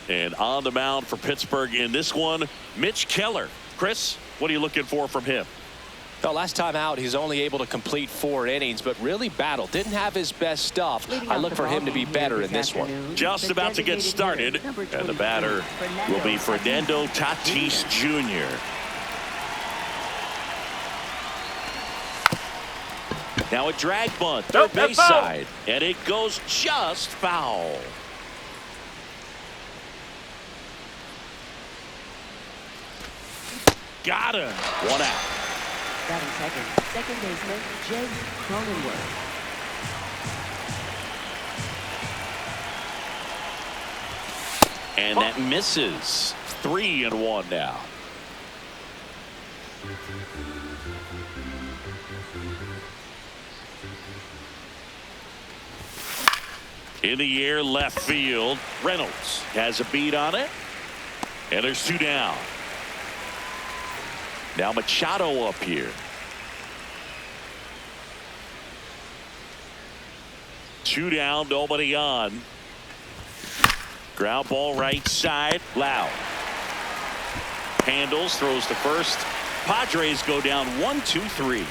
And on the mound for Pittsburgh in this one, Mitch Keller. Chris, what are you looking for from him? The last time out, he's only able to complete 4 innings, but really battled. Didn't have his best stuff. I look for him to be better in this one. Just about to get started, and the batter will be Fernando Tatis Jr. Now a drag bunt, third base side, and it goes just foul. Got him. 1 out. Batting second baseman Jake Cronenworth. And that misses. 3-1 now. In the air, left field. Reynolds has a beat on it. And there's 2 down. Now Machado up here. 2 down, nobody on. Ground ball right side. Loud. Handles, throws to first. Padres go down 1-2-3.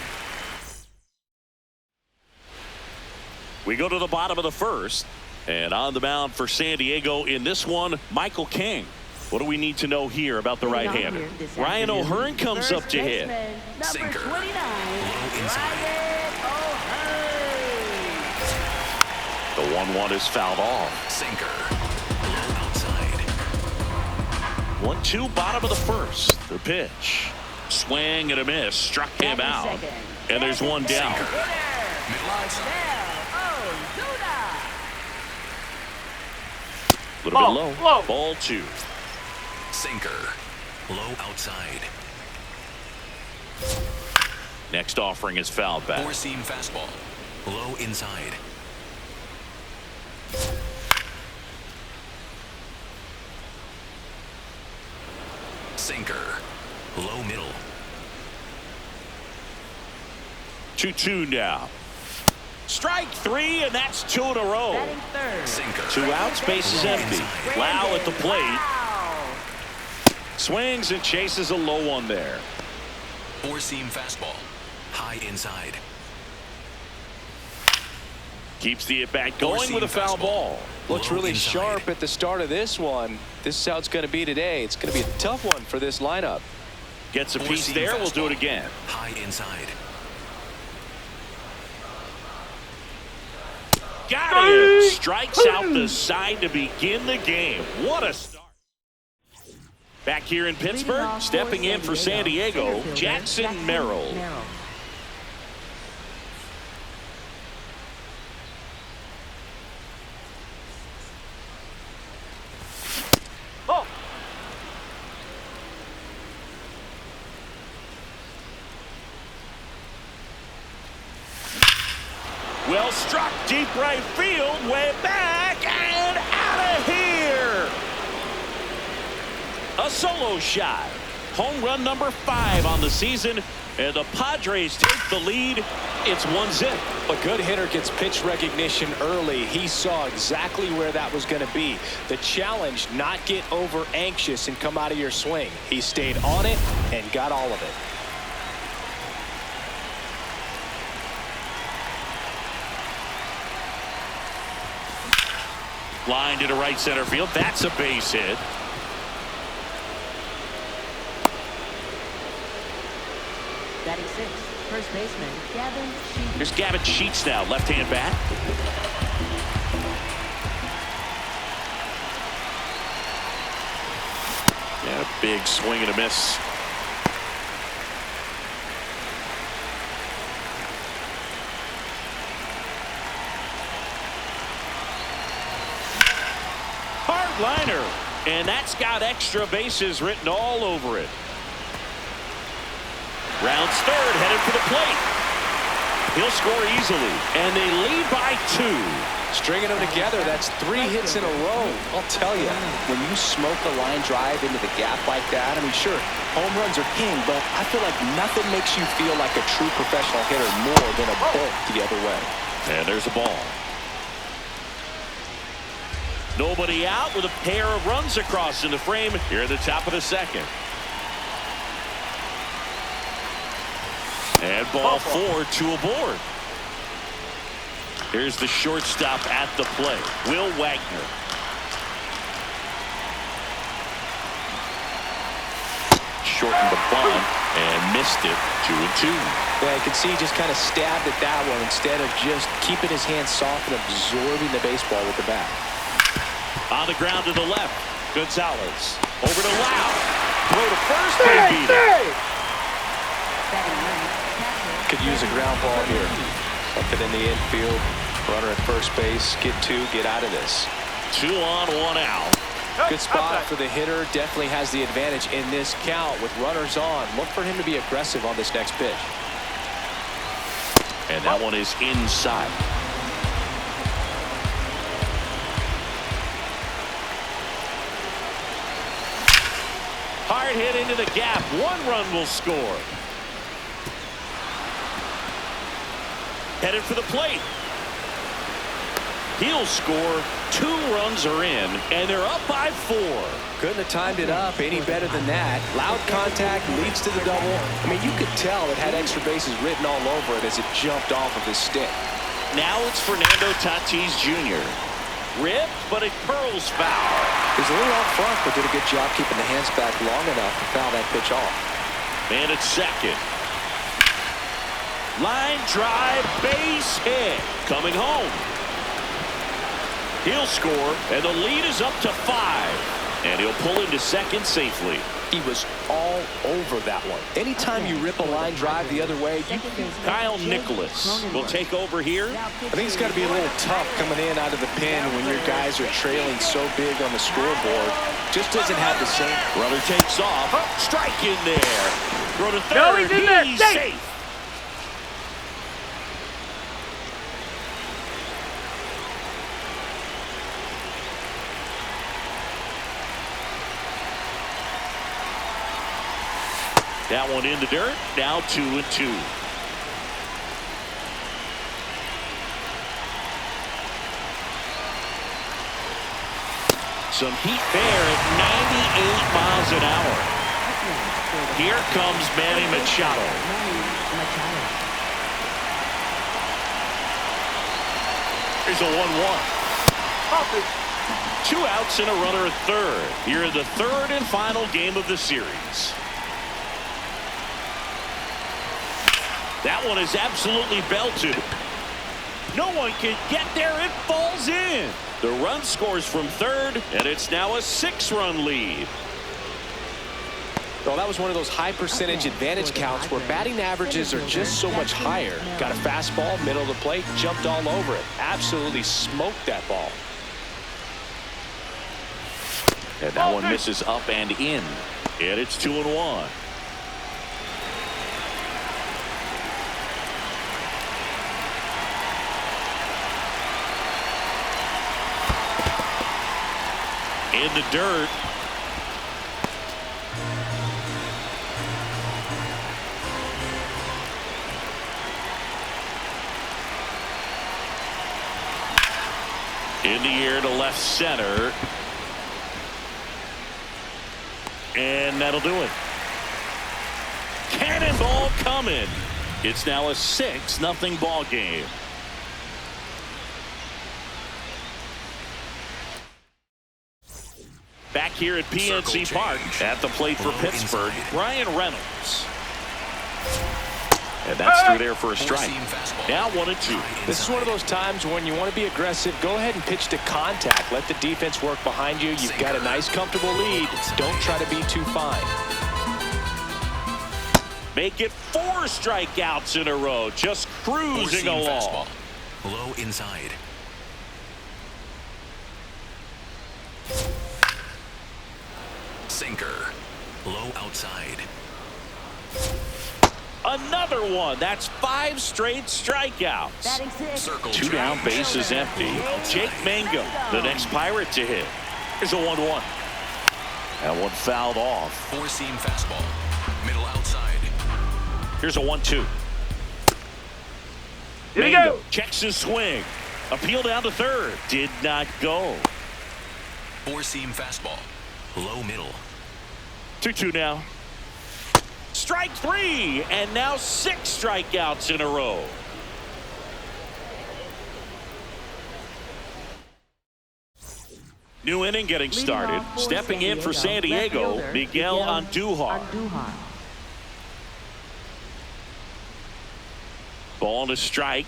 We go to the bottom of the first. And on the mound for San Diego in this one, Michael King. What do we need to know here about the right-hander? Ryan O'Hearn comes up to hit. Sinker. Low inside. The 1-1 is fouled off. Sinker. Low outside. 1-2, bottom of the first. The pitch. Swing and a miss. Struck him out. And there's 1 down. Middle outside. A little bit low. Ball 2. Sinker. Low outside. Next offering is fouled back. 4-seam fastball. Low inside. Sinker. Low middle. 2-2 now. Strike 3, and that's 2 in a row. Batting third. Sinker. 2 outs, base is empty. Lau at the plate. Swings and chases a low one there. 4-seam fastball. High inside. Keeps the at-bat going with a foul ball. Looks Low really inside. sharp at the start of this one. This is how it's going to be today. It's going to be a tough one for this lineup. Gets a piece there. We'll do it again. High inside. Got it. Strikes out the side to begin the game. What a start. Back here in Pittsburgh, stepping in for San Diego, Jackson Merrill. Well struck, deep right field, way back and out of here. A solo shot. Home run number 5 on the season, and the Padres take the lead. It's 1-0. A good hitter gets pitch recognition early. He saw exactly where that was going to be. The challenge, not get over anxious and come out of your swing. He stayed on it and got all of it. Line to right center field. That's a base hit. Batting 6, first baseman Gavin Sheets. Here's Gavin Sheets now, left-hand bat. Yeah, big swing and a miss. Hard liner, and that's got extra bases written all over it. Rounds third, headed for the plate. He'll score easily, and they lead by 2. Stringing them together, that's 3 hits in a row. I'll tell you, when you smoke a line drive into the gap like that, I mean, sure, home runs are king, but I feel like nothing makes you feel like a true professional hitter more than a bolt the other way. And there's a ball. Nobody out with a pair of runs across in the frame here at the top of the second. And ball 4, 2 aboard. Here's the shortstop at the plate, Will Wagner. Shortened the bunt and missed it. 2-2. Yeah, you can see he just kind of stabbed at that one instead of just keeping his hands soft and absorbing the baseball with the bat. On the ground to the left, Gonzalez over to Lau. Throw to first, they beat it. Could use a ground ball here. Something in the infield. Runner at first base. Get 2, get out of this. 2 on, 1 out. Good spot for the hitter. Definitely has the advantage in this count with runners on. Look for him to be aggressive on this next pitch. And that one is inside. Hard hit into the gap. 1 run will score. Headed for the plate. He'll score. 2 runs are in, and they're up by 4. Couldn't have timed it up any better than that. Loud contact leads to the double. I mean, you could tell it had extra bases written all over it as it jumped off of his stick. Now it's Fernando Tatis Jr. Ripped, but it curls foul. He's a little off front, but did a good job keeping the hands back long enough to foul that pitch off. And it's second. Line drive, base hit. Coming home. He'll score, and the lead is up to 5. And he'll pull into second safely. He was all over that one. Anytime you rip a line drive the other way, Kyle Nicholas will take over here. I think it's got to be a little tough coming in out of the pen when your guys are trailing so big on the scoreboard. Just doesn't have the same. Runner takes off. Strike in there. Throw to third. He's safe. That one in the dirt. Now 2-2. Some heat there at 98 miles an hour. Here comes Manny Machado. Here's a 1-1. 2 outs and a runner at third. Here in the third and final game of the series. That one is absolutely belted. No one can get there. It falls in. The run scores from third, and it's now a 6-run lead. Well, that was one of those high percentage advantage counts where batting averages are just so much higher. Got a fastball, middle of the plate, jumped all over it. Absolutely smoked that ball. And that one misses up and in. And it's 2-1. In the dirt. In the air to left center. And that'll do it. Cannonball coming. It's now a 6-0 ball game. Back here at PNC Park at the plate for Pittsburgh, Ryan Reynolds. And that's through there for a strike. Now 1-2. This is one of those times when you want to be aggressive. Go ahead and pitch to contact. Let the defense work behind you. You've got a nice, comfortable lead. Don't try to be too fine. Make it 4 strikeouts in a row. Just cruising along. Low inside. Sinker. Low outside. Another one. That's 5 straight strikeouts. Circle 2 down, base is empty. Jake Mangum, the next Pirate to hit. Here's a 1-1. That one fouled off. 4-seam fastball. Middle outside. Here's a 1-2. Here we Mangum go. checks his swing. Appeal down to third. Did not go. Four-seam fastball. Low middle. 2-2 now. Strike 3, and now 6 strikeouts in a row. New inning getting started. Stepping in for San Diego, Miguel Andujar. Ball and a strike.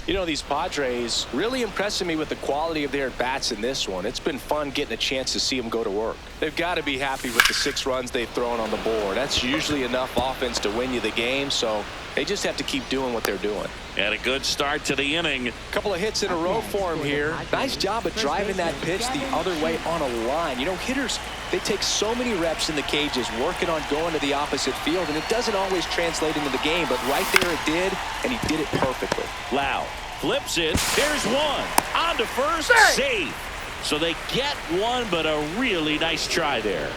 You know, these Padres really impressing me with the quality of their bats in this one. It's been fun getting a chance to see them go to work. They've got to be happy with the 6 runs they've thrown on the board. That's usually enough offense to win you the game, so they just have to keep doing what they're doing. And a good start to the inning. Couple of hits in a row for him here. Nice job of driving that pitch the other way on a line. You know, hitters, they take so many reps in the cages working on going to the opposite field, and it doesn't always translate into the game, but right there it did, and he did it perfectly. Lau flips it. There's one. On to first. Safe. So they get one, but a really nice try there.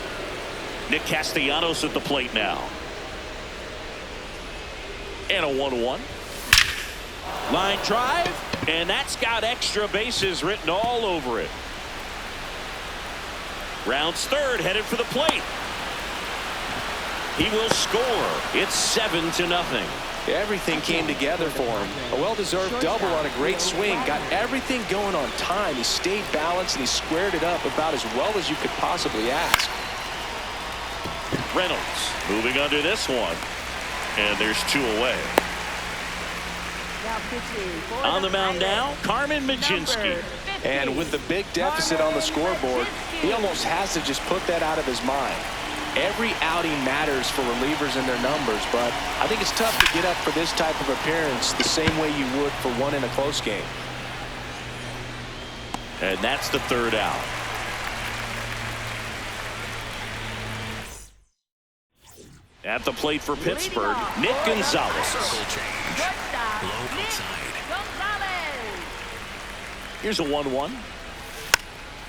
Nick Castellanos at the plate now. And a 1-1. Line drive, and that's got extra bases written all over it. Rounds third, headed for the plate. He will score. It's 7-0. Everything came together for him. A well-deserved double on a great swing. Got everything going on time. He stayed balanced, and he squared it up about as well as you could possibly ask. Reynolds moving under this one. And there's 2 away. On the mound now, Carmen Machado. And with the big deficit on the scoreboard, he almost has to just put that out of his mind. Every outing matters for relievers and their numbers, but I think it's tough to get up for this type of appearance the same way you would for one in a close game. And that's the 3rd out. At the plate for Pittsburgh, Nick Gonzalez. Circle change. Low outside. Here's a 1-1.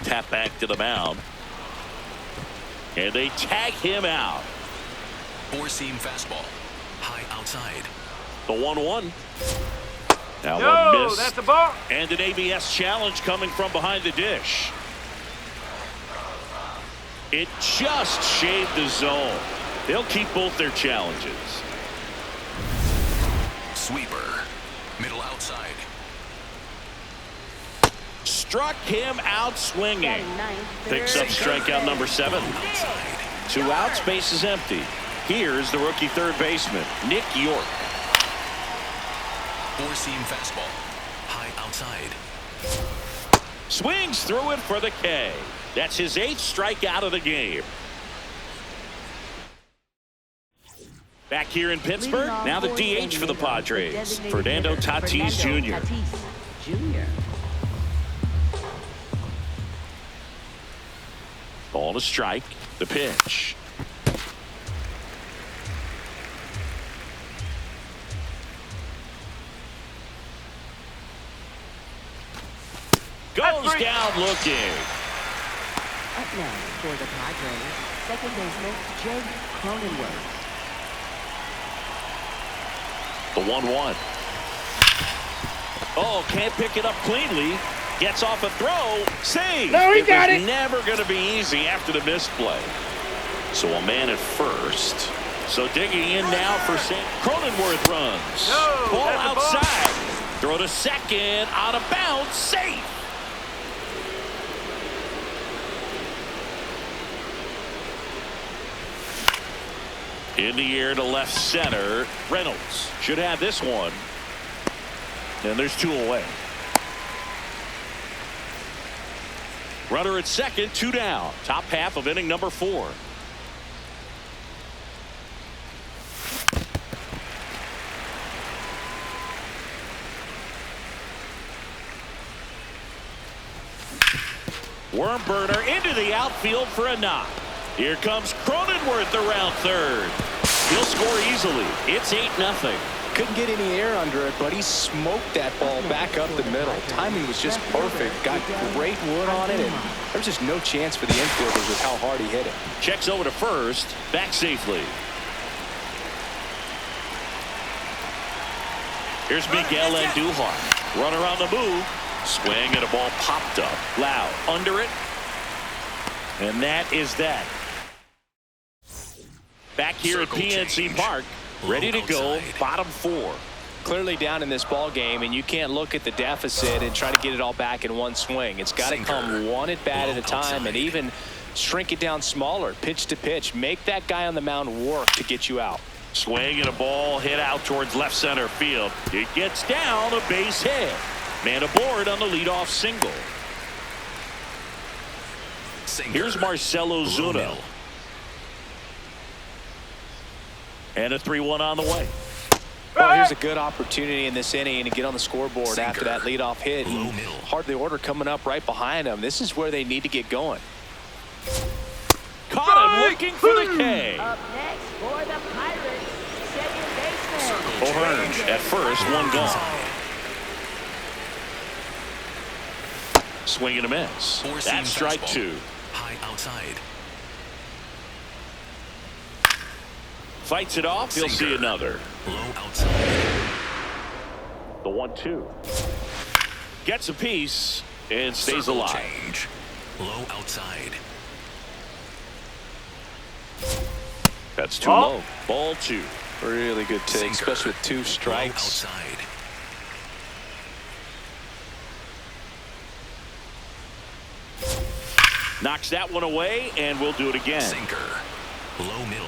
Tap back to the mound. And they tag him out. Four-seam fastball. High outside. The 1-1. Now No, one miss. that's a ball. And an ABS challenge coming from behind the dish. It just shaved the zone. They'll keep both their challenges. Sweeper. Middle outside. Struck him out swinging. Picks up strikeout number 7. Outside. 2 outs, base is empty. Here's the rookie third baseman, Nick York. Four-seam fastball. High outside. Swings through it for the K. That's his 8th strikeout of the game. Back here in Pittsburgh, now the DH for the Padres, Fernando Tatis Jr. Ball to strike, the pitch. Goes down looking. Up now for the Padres, second baseman Jake Cronenworth. The 1-1. Oh, can't pick it up cleanly. Gets off a throw. Save. No, he got it. Never going to be easy after the misplay. So a man at first. So digging in now for Cronenworth runs. No, ball that's a ball. outside. Throw to second. Out of bounds. Safe. In the air to left center. Reynolds should have this one. And there's 2 away. Runner at second, 2 down. Top half of inning number 4. Worm burner into the outfield for a knock. Here comes Cronenworth around third. He'll score easily. It's 8-0. Couldn't get any air under it, but he smoked that ball back up the middle. Timing was just perfect. Got great wood on it, and there's just no chance for the infielders with how hard he hit it. Checks over to first. Back safely. Here's Miguel Andujar. Runner on the move. Swing and a ball popped up. Loud under it. And that is that. Back here Circle at PNC change. Park, ready to go, Outside. bottom 4. Clearly down in this ball game, and you can't look at the deficit and try to get it all back in one swing. It's got to come one at bat at a time, and even shrink it down smaller, pitch to pitch. Make that guy on the mound work to get you out. Swing and a ball hit out towards left center field. It gets down, a base hit. Man aboard on the leadoff single. Sinker. Here's Marcelo Low Zuna. middle. And a 3-1 on the way. Well, here's a good opportunity in this inning to get on the scoreboard Sinker. after that leadoff hit. Low And middle. hardly order coming up right behind him. This is where they need to get going. Caught him looking for the K. Up next for the Pirates, second baseman. O'Hearn at first, one gone. Swing and a miss. Four-seam That's strike fastball. 2. High outside. Fights it off. He'll see Sinker. another. Low outside. The 1-2. Gets a piece and stays Circle alive. change. Low outside. That's too low. Ball 2. Really good take, Sinker. especially with 2 Low strikes. outside. Knocks that one away, and we'll do it again. Sinker. Low middle.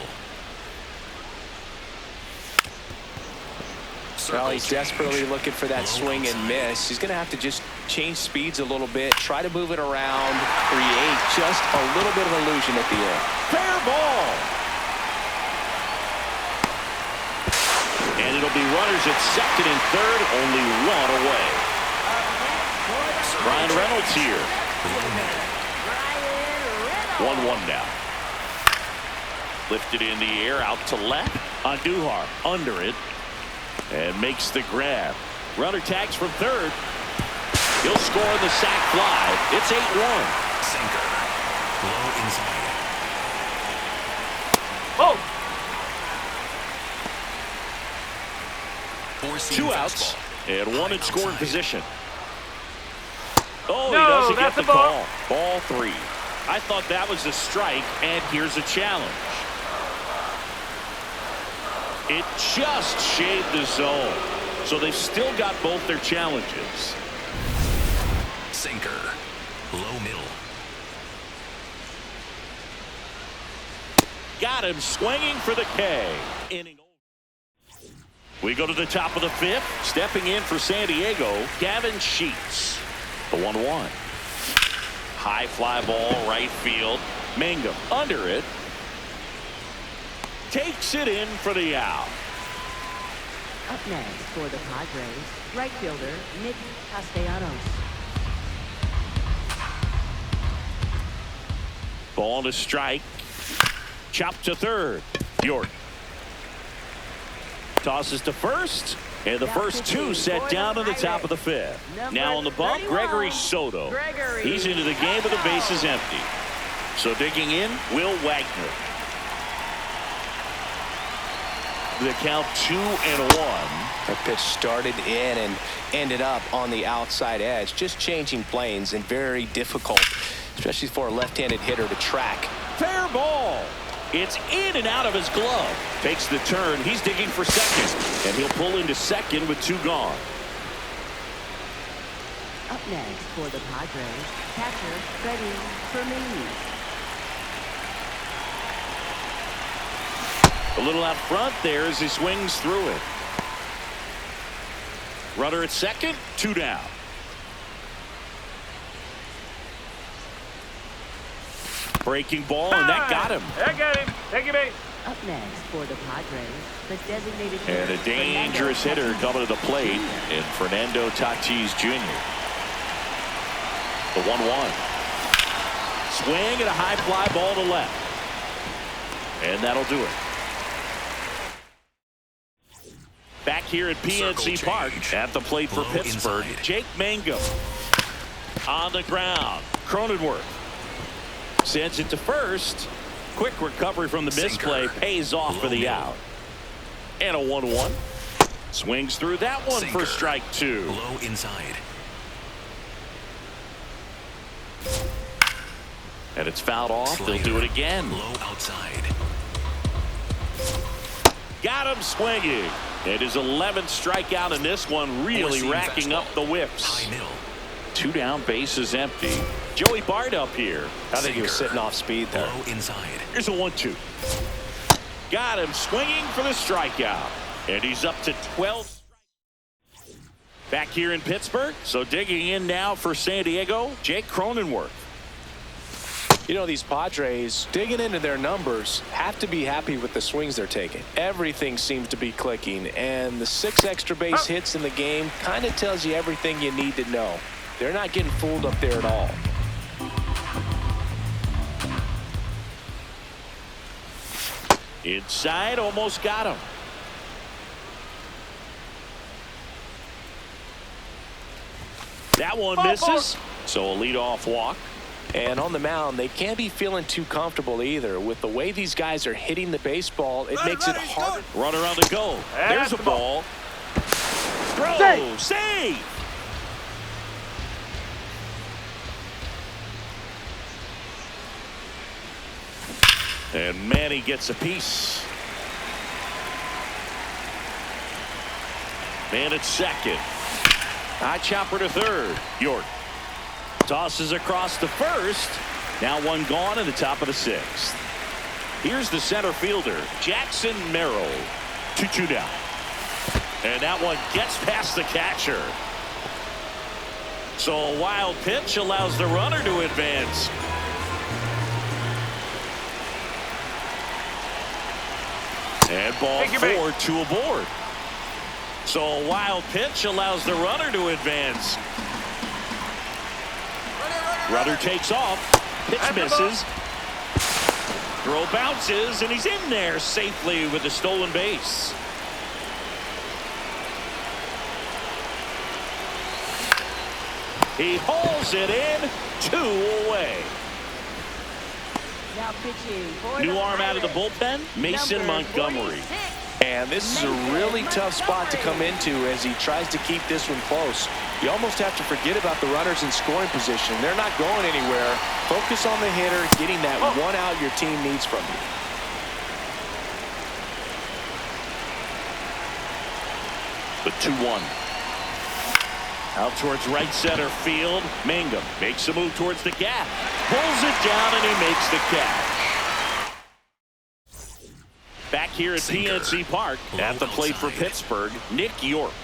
Well, he's Circle desperately change. looking for that Low swing and outside. miss. He's going to have to just change speeds a little bit, try to move it around, create just a little bit of illusion at the end. Fair ball. And it'll be runners at second and third, only one away. Ryan Reynolds here. Low middle. 1-1 now. Lifted in the air, out to left. Andujar under it. And makes the grab. Runner tags from third. He'll score in the sac fly. It's 8-1. Sinker. Low inside. Four-seam 2 outs fastball. and 1 High in scoring outside. position. Oh, he doesn't get the call. Ball 3. I thought that was a strike, and here's a challenge. It just shaved the zone. So they've still got both their challenges. Sinker. Low middle. Got him swinging for the K. Inning over. We go to the top of the 5th. Stepping in for San Diego, Gavin Sheets. The 1-1. High fly ball, right field. Mangum under it. Takes it in for the out. Up next for the Padres, right fielder Nick Castellanos. Ball to strike. Chop to third. York. Tosses to first. And the first 2 set down in the top of the 5th. Now on the bump, Gregory Soto. He's into the game with the bases empty. So digging in, Will Wagner. The count 2-1. That pitch started in and ended up on the outside edge. Just changing planes and very difficult, especially for a left-handed hitter to track. Fair ball. It's in and out of his glove. Takes the turn. He's digging for second. And he'll pull into second with 2 gone. Up next for the Padres, catcher Freddie Fermin. A little out front there as he swings through it. Runner at second, 2 down. Breaking ball, and that got him. I got him. Take him, base. Up next for the Padres, the designated And a hitter, dangerous Fernando hitter coming to the plate Tatis in Fernando Tatis Jr. The 1-1. Swing and a high fly ball to left. And that'll do it. Back here at PNC Park at the plate for Low Pittsburgh, inside. Jake Mangum on the ground. Cronenworth sends it to first. Quick recovery from the misplay, Sinker. pays off for Low the middle. out. And a 1-1. Swings through that one for Sinker. strike 2. Low inside. And it's fouled off. They'll do it again. Low outside. Got him swinging. And his 11th strikeout in this one, really racking up the whiffs. High middle. 2 down, bases empty. Joey Bart up here. I think he was sitting off speed there. Low inside. Here's a 1-2. Got him swinging for the strikeout. And he's up to 12. Back here in Pittsburgh. So digging in now for San Diego, Jake Cronenworth. You know, these Padres, digging into their numbers, have to be happy with the swings they're taking. Everything seems to be clicking, and the 6 extra base hits in the game kind of tells you everything you need to know. They're not getting fooled up there at all. Inside, almost got him. That one misses. So a leadoff walk. And on the mound, they can't be feeling too comfortable either. With the way these guys are hitting the baseball, it makes it harder. Runner on the go. There's a ball. Throw. Save. And Manny gets a piece. Man at second. High chopper to third. York tosses across to first. Now one gone in the top of the 6th. Here's the center fielder, Jackson Merrill. 2-2 down. And that one gets past the catcher. So a wild pitch allows the runner to advance. And ball 4, 2 aboard. So a wild pitch allows the runner to advance. Runner takes off. Pitch misses. Throw bounces, and he's in there safely with the stolen base. He hauls it in. 2 away. Now pitching for New the arm out of the Pirates, bullpen, Mason number Montgomery. 46. And this is a really tough spot to come into as he tries to keep this one close. You almost have to forget about the runners in scoring position. They're not going anywhere. Focus on the hitter, getting that one out your team needs from you. The 2-1. Out towards right center field. Mangum makes a move towards the gap. Pulls it down, and he makes the catch. Back here at PNC Park at the plate for Pittsburgh, Nick York.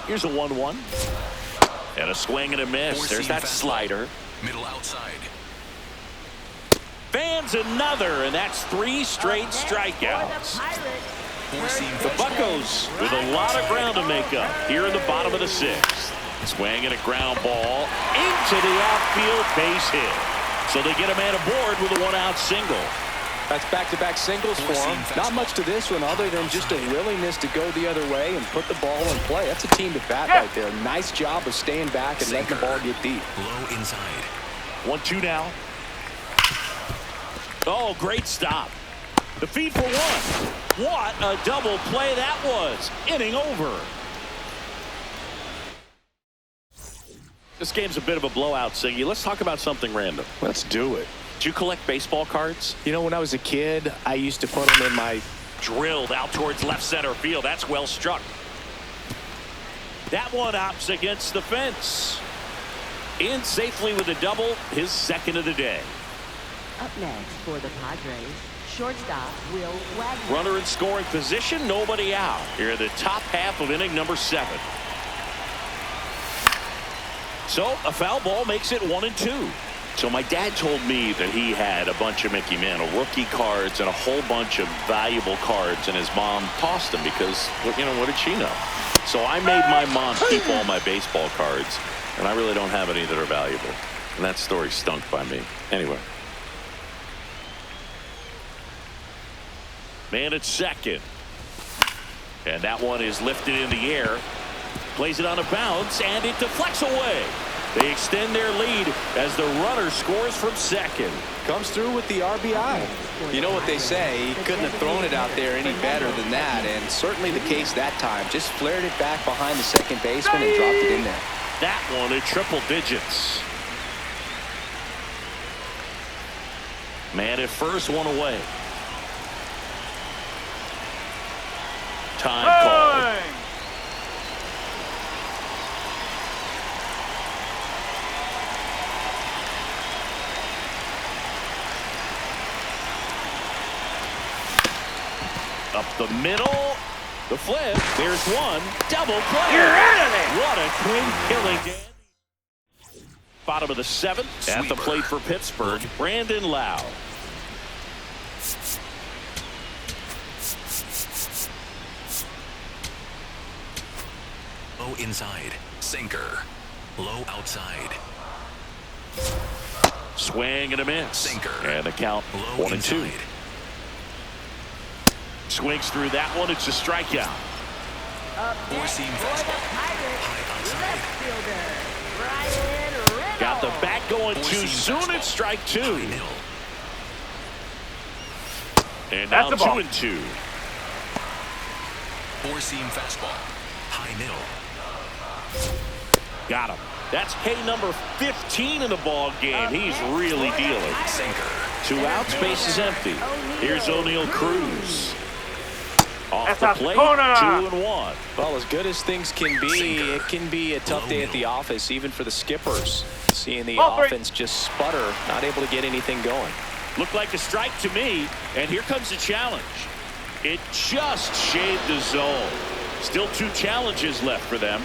Here's a 1-1. And a swing and a miss. There's that slider. Middle outside. Fans another, and that's 3 straight strikeouts. The Buccos with a lot of ground to make up here in the bottom of the 6th. Swing and a ground ball into the outfield, base hit. So they get a man aboard with a 1-out single. That's back-to-back singles for him. Not much to this one other than just a willingness to go the other way and put the ball in play. That's a team to bat right there. Nice job of staying back and letting the ball get deep. Low inside. 1-2 now. Oh, great stop. The feed for 1. What a double play that was. Inning over. This game's a bit of a blowout, Siggy. Let's talk about something random. Let's do it. Do you collect baseball cards? You know, when I was a kid, I used to put them in my... Drilled out towards left center field. That's well struck. That one opts against the fence. In safely with a double, his 2nd of the day. Up next for the Padres, shortstop Will Wagner. Runner in scoring position, nobody out. Here in the top half of inning number 7. So a foul ball makes it 1-2. So my dad told me that he had a bunch of Mickey Mantle rookie cards and a whole bunch of valuable cards, and his mom tossed them because, you know, what did she know? So I made my mom keep all my baseball cards, and I really don't have any that are valuable. And that story stunk by me. Anyway. Man at second. And that one is lifted in the air. Plays it on a bounce, and it deflects away. They extend their lead as the runner scores from second. Comes through with the RBI. You know what they say, he couldn't have thrown it out there any better than that, and certainly the case that time. Just flared it back behind the second baseman and dropped it in there. That one in triple digits. Man at first, one away. Time called. Up the middle. The flip. There's one. Double play. You're out of there. What a clean killing, Dan. Bottom of the seventh. At the plate for Pittsburgh, Brandon Lowe. Low inside. Sinker. Low outside. Swing and a miss. Sinker. And the count Low 1-2. inside. Swings through that one. It's a strikeout. Four-seam fastball. High outside. Got the bat going too soon. It's strike two. High middle. And now That's the ball. 2-2. Four-seam fastball. High middle. Got him. That's K number 15 in the ball game. He's really dealing. Sinker. 2 outs, base is empty. Here's O'Neal Cruz. Off That's the a plate, corner. 2-1. Well, as good as things can be, Sinker. it can be a tough day at the office, even for the skippers. Seeing the Ball three. offense just sputter, not able to get anything going. Looked like a strike to me, and here comes the challenge. It just shaved the zone. Still 2 challenges left for them.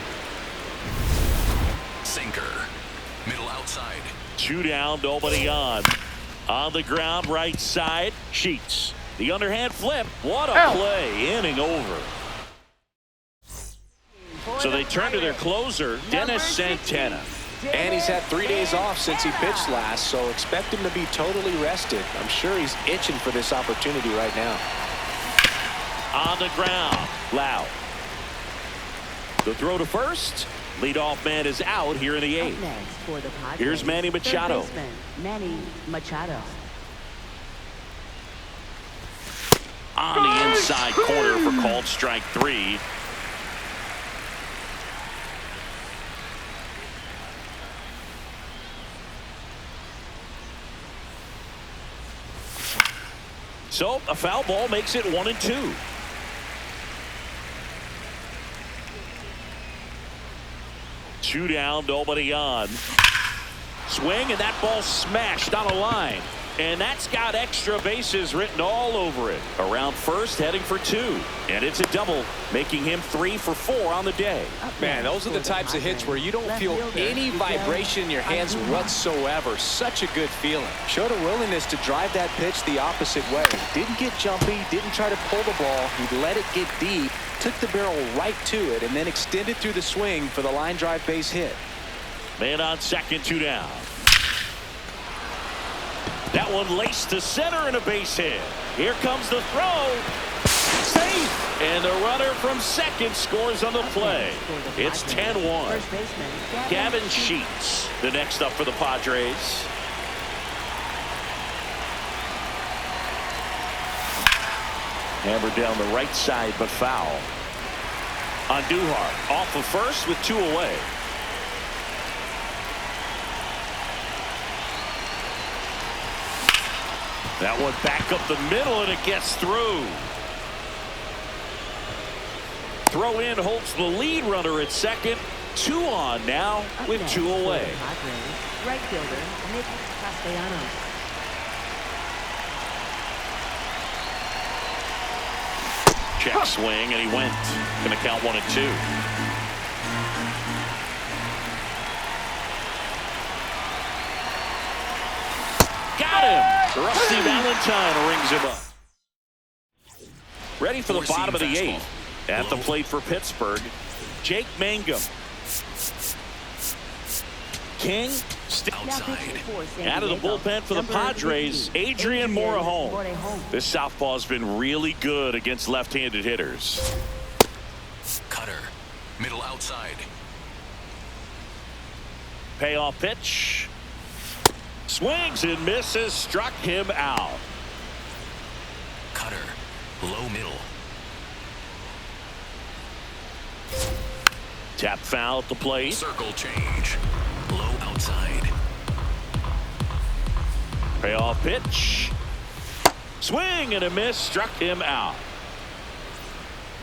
Sinker. Middle outside. 2 down, nobody on. On the ground, right side, Sheets. The underhand flip. What a play. Inning over. So they turn to their closer, Dennis Santana. And he's had 3 days off since he pitched last, so expect him to be totally rested. I'm sure he's itching for this opportunity right now. On the ground, Lowe. The throw to first. Leadoff man is out here in the 8th. Next for the Padres, Here's Manny Machado. third baseman, Manny Machado. On the inside corner for called strike 3. So a foul ball makes it 1-2. Two down, nobody on. Swing, and that ball smashed on a line. And that's got extra bases written all over it. Around first, heading for 2. And it's a double, making him 3 for 4 on the day. Man, those are the types of hits where you don't feel any vibration in your hands whatsoever. Such a good feeling. Showed a willingness to drive that pitch the opposite way. Didn't get jumpy, didn't try to pull the ball. He let it get deep, took the barrel right to it, and then extended through the swing for the line drive base hit. Man on second, 2 down. That one laced to center and a base hit. Here comes the throw. Safe. And the runner from second scores on the play. It's 10-1. First baseman, Gavin Sheets, the next up for the Padres. Hammered down the right side, but foul. On Duhart, off of first with 2 away. That one back up the middle, and it gets through. Throw in holds the lead runner at second. 2 on now with 2 away. Right fielder, Nick Castellanos. Check swing, and he went. Going to count 1-2. Got him. Rusty Valentine rings him up. Ready for the bottom of the 8th. At the plate for Pittsburgh, Jake Mangum. King Outside. out of the bullpen for the Padres, Adrian Morejon. This southpaw's been really good against left-handed hitters. Cutter. Middle outside. Payoff pitch. Swings and misses, struck him out. Cutter. Low middle. Tap foul at the plate. Circle change. Low outside. Payoff pitch. Swing and a miss, struck him out.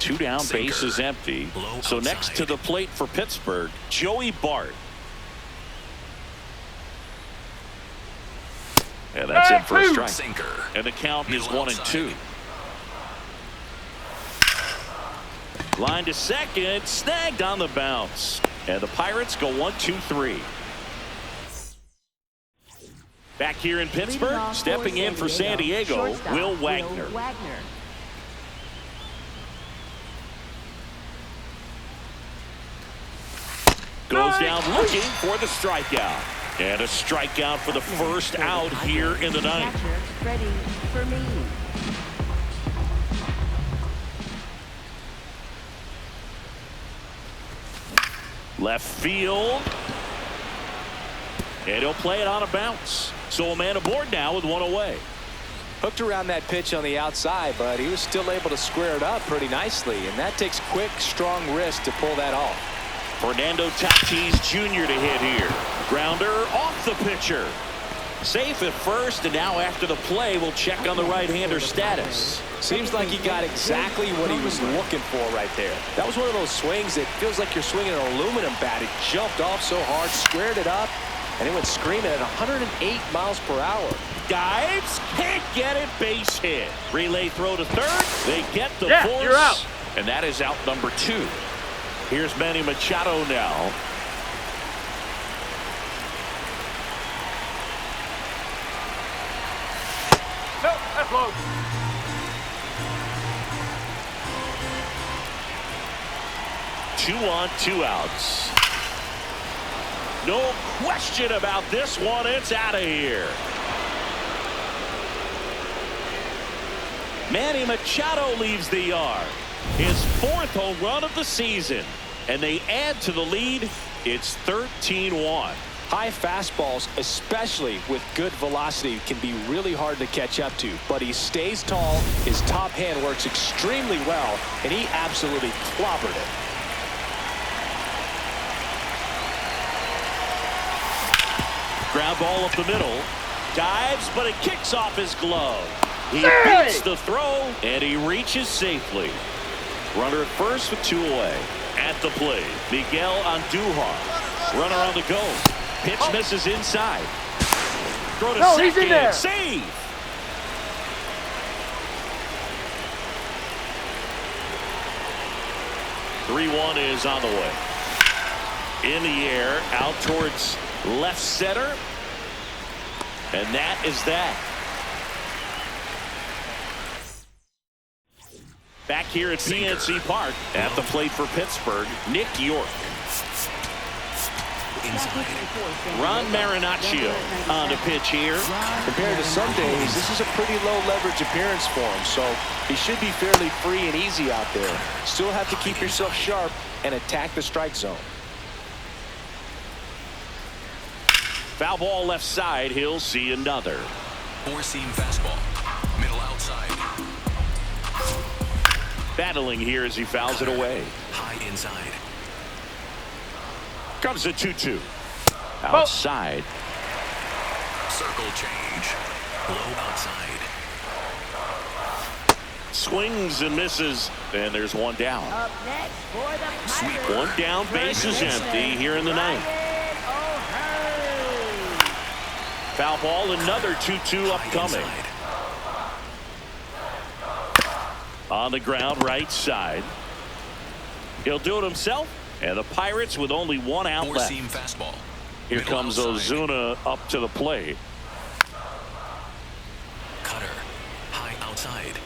2 down, Sinker. base is empty. Low So outside. next to the plate for Pittsburgh, Joey Bart. And that's in for a strike. Sinker. And the count is Middle 1-2. Line to second, snagged on the bounce. And the Pirates go 1-2-3. Back here in Pittsburgh, stepping in for San Diego, Will Wagner. Goes down looking for the strikeout. And a strikeout for the first out here in the ninth. Ready for me. Left field. And he'll play it on a bounce. So a man aboard now with 1 away. Hooked around that pitch on the outside, but he was still able to square it up pretty nicely. And that takes quick, strong wrist to pull that off. Fernando Tatis Jr. to hit here. Grounder off the pitcher. Safe at first, and now after the play, we'll check on the right-hander status. Seems like he got exactly what he was looking for right there. That was one of those swings that feels like you're swinging an aluminum bat. It jumped off so hard, squared it up, and it went screaming at 108 miles per hour. Dives, can't get it, base hit. Relay throw to third. They get the force. You're out. And that is out number 2. Here's Manny Machado now. Nope, that's low. Two on, 2 outs. No question about this one. It's out of here. Manny Machado leaves the yard. His 4th home run of the season. And they add to the lead. It's 13-1. High fastballs, especially with good velocity, can be really hard to catch up to. But he stays tall, his top hand works extremely well, and he absolutely clobbered it. Ground ball up the middle. Dives, but it kicks off his glove. He beats the throw, and he reaches safely. Runner at first with 2 away. At the plate, Miguel Andujar. Runner on the go. Pitch misses inside. Throw to second. He's in there. Save. (3-1) is on the way. In the air, out towards left center. And that is that. Back here at PNC Park, at the plate for Pittsburgh, Nick York. Inside. Ron Marinaccio on the pitch here. Compared to some days, this is a pretty low leverage appearance for him, so he should be fairly free and easy out there. Still have to keep yourself sharp and attack the strike zone. Foul ball left side. He'll see another. 4-seam fastball. Middle outside. Battling here as he fouls it away. High inside. Comes a 2-2. Outside. Circle change. Low outside. Swings and misses. And there's 1 down. Up next for the Sweep. Pirates. 1 down, base is empty here in the ninth. Foul ball, another 2-2 upcoming. Inside. On the ground, right side. He'll do it himself. And the Pirates with only 1 out left. 4-seam fastball. Here Middle comes outside. Ozuna up to the plate. Cutter. High outside.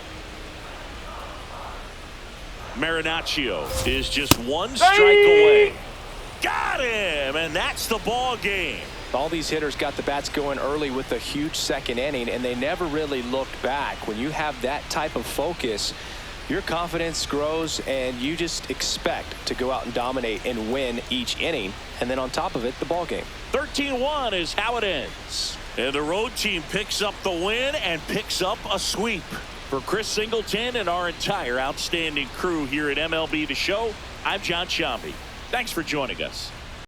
Marinaccio is just 1 strike away. Got him, and that's the ball game. All these hitters got the bats going early with a huge second inning, and they never really looked back. When you have that type of focus, your confidence grows, and you just expect to go out and dominate and win each inning. And then on top of it, the ball game. 13-1 is how it ends. And the road team picks up the win and picks up a sweep. For Chris Singleton and our entire outstanding crew here at MLB The Show, I'm John Shambi. Thanks for joining us.